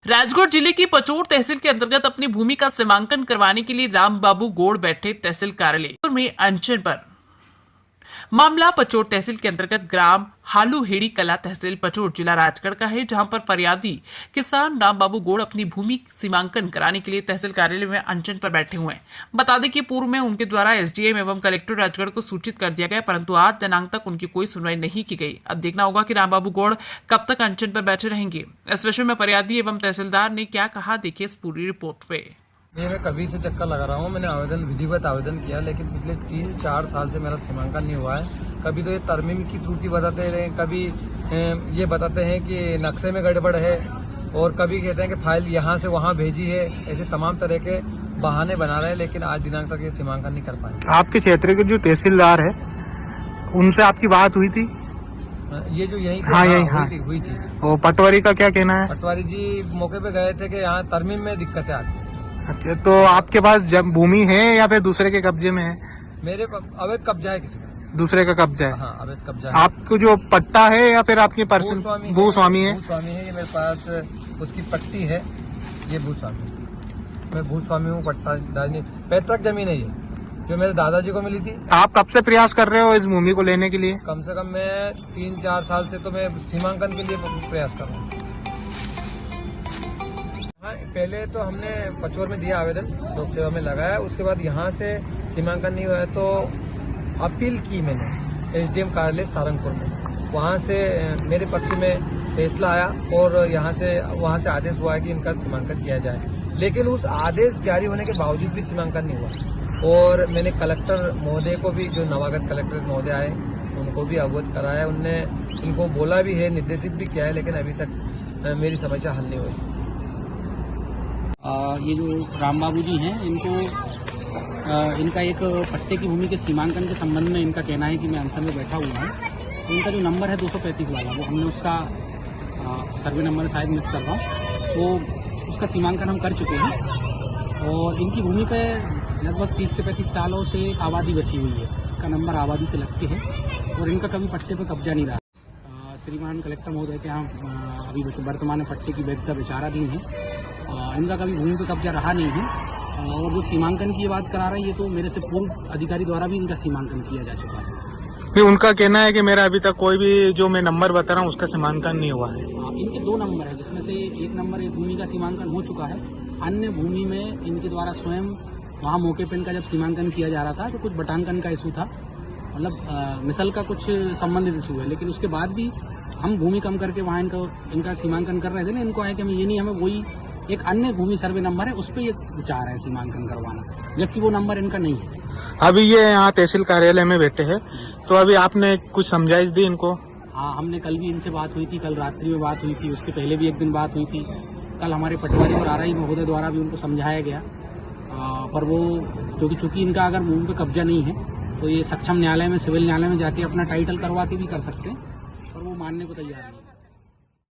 राजगढ़ जिले की पचोर तहसील के अंतर्गत अपनी भूमि का सीमांकन करवाने के लिए राम बाबू गौड़ बैठे तहसील कार्यालय में अनशन पर। मामला पचोर तहसील के अंतर्गत ग्राम हालूहेड़ी कला तहसील पचोर जिला राजगढ़ का है, जहां पर फरियादी किसान राम बाबू गौड़ अपनी भूमि सीमांकन कराने के लिए तहसील कार्यालय में अनशन पर बैठे हुए हैं। बता दें कि पूर्व में उनके द्वारा एसडीएम एवं कलेक्टर राजगढ़ को सूचित कर दिया गया, परंतु आज दिनांक तक उनकी कोई सुनवाई नहीं की गई। अब देखना होगा कि राम बाबू गौड़ कब तक अनशन पर बैठे रहेंगे। इस विषय में फरियादी एवं तहसीलदार ने क्या कहा, देखिए इस पूरी रिपोर्ट पे। ये मैं कभी से चक्कर लगा रहा हूँ। मैंने विधिवत आवेदन किया, लेकिन पिछले 3-4 साल से मेरा सीमांकन नहीं हुआ है। कभी तो ये तरमीम की त्रुटि बताते रहे, कभी ये बताते हैं कि नक्शे में गड़बड़ है, और कभी कहते हैं कि फाइल यहाँ से वहाँ भेजी है। ऐसे तमाम तरह के बहाने बना रहे हैं, लेकिन आज दिनांक तक ये सीमांकन नहीं कर पाए। आपके क्षेत्र के जो तहसीलदार है उनसे आपकी बात हुई थी? ये जो यही हुई थी। वो पटवारी का क्या कहना है? पटवारी जी मौके पे गए थे कि यहाँ तरमीम में दिक्कतें आ गई। अच्छा, तो आपके पास जब भूमि है या फिर दूसरे के कब्जे में है? मेरे अवैध कब्जा है, किसी का दूसरे का कब्जा है। हाँ, अवैध कब्जा है। आपको जो पट्टा है या फिर आपकी पर्सन भूस्वामी है? भूस्वामी है। ये मेरे पास उसकी पट्टी है, ये भूस्वामी। मैं भूस्वामी हूँ। पट्टा पैतृक जमीन है ये, जो मेरे दादाजी को मिली थी। आप कब से प्रयास कर रहे हो इस भूमि को लेने के लिए? कम से कम मैं 3-4 साल से तो मैं सीमांकन के लिए प्रयास कर रहा हूँ। पहले तो हमने पचोर में दिया आवेदन, लोक सेवा में लगाया। उसके बाद यहाँ से सीमांकन नहीं हुआ है तो अपील की मैंने एसडीएम कार्यालय सारंगपुर में। वहाँ से मेरे पक्ष में फैसला आया और वहाँ से आदेश हुआ है कि इनका सीमांकन किया जाए, लेकिन उस आदेश जारी होने के बावजूद भी सीमांकन नहीं हुआ। और मैंने कलेक्टर महोदय को भी, जो नवागत कलेक्टर महोदय आए, उनको भी अवगत कराया। उनने उनको बोला भी है, निर्देशित भी किया है, लेकिन अभी तक मेरी समस्या हल नहीं हुई। ये जो राम बाबू जी हैं, इनका एक पट्टे की भूमि के सीमांकन के संबंध में इनका कहना है कि मैं अनशन में बैठा हुआ हूँ। तो इनका जो नंबर है 235 वाला, वो हमने उसका सर्वे नंबर शायद मिस कर रहा हूँ, तो उसका सीमांकन हम कर चुके हैं। और इनकी भूमि पे लगभग 30 से 35 सालों से आबादी बसी हुई है। इसका नंबर आबादी से लगते हैं और इनका कभी पट्टे पर कब्जा नहीं रहा। श्रीमान कलेक्टर महोदय के यहाँ अभी वर्तमान पट्टे की वैधता विचाराधीन है। इनका कभी भूमि पे कब्जा रहा नहीं है। और जो सीमांकन की बात करा रहे हैं, ये तो मेरे से पूर्व अधिकारी द्वारा भी इनका सीमांकन किया जा चुका है। उनका कहना है कि मेरा अभी तक कोई भी जो मैं नंबर बता रहा हूँ उसका सीमांकन नहीं हुआ है। इनके 2 नंबर है, जिसमें से एक नंबर एक भूमि का सीमांकन हो चुका है। अन्य भूमि में इनके द्वारा स्वयं वहाँ मौके पर इनका जब सीमांकन किया जा रहा था तो कुछ बटांकन का इशू था, मतलब मिसल का कुछ संबंधित इशू है। लेकिन उसके बाद भी हम भूमि कम करके वहाँ इनका सीमांकन कर रहे थे ना। इनको है कि हमें ये नहीं, हमें वही एक अन्य भूमि सर्वे नंबर है, उस पर ये विचार है सीमांकन करवाना, जबकि वो नंबर इनका नहीं है। अभी ये यहाँ तहसील कार्यालय में बैठे हैं, तो अभी आपने कुछ समझाइश दी इनको? हाँ, हमने कल भी इनसे बात हुई थी, कल रात्रि में बात हुई थी, उसके पहले भी एक दिन बात हुई थी। कल हमारे पटवारी और आरआई महोदय द्वारा भी उनको समझाया गया, पर वो चूँकि इनका अगर भूमि पे कब्जा नहीं है तो ये सक्षम न्यायालय में, सिविल न्यायालय में जाके अपना टाइटल करवा के भी कर सकते हैं, पर वो मानने को तैयार नहीं।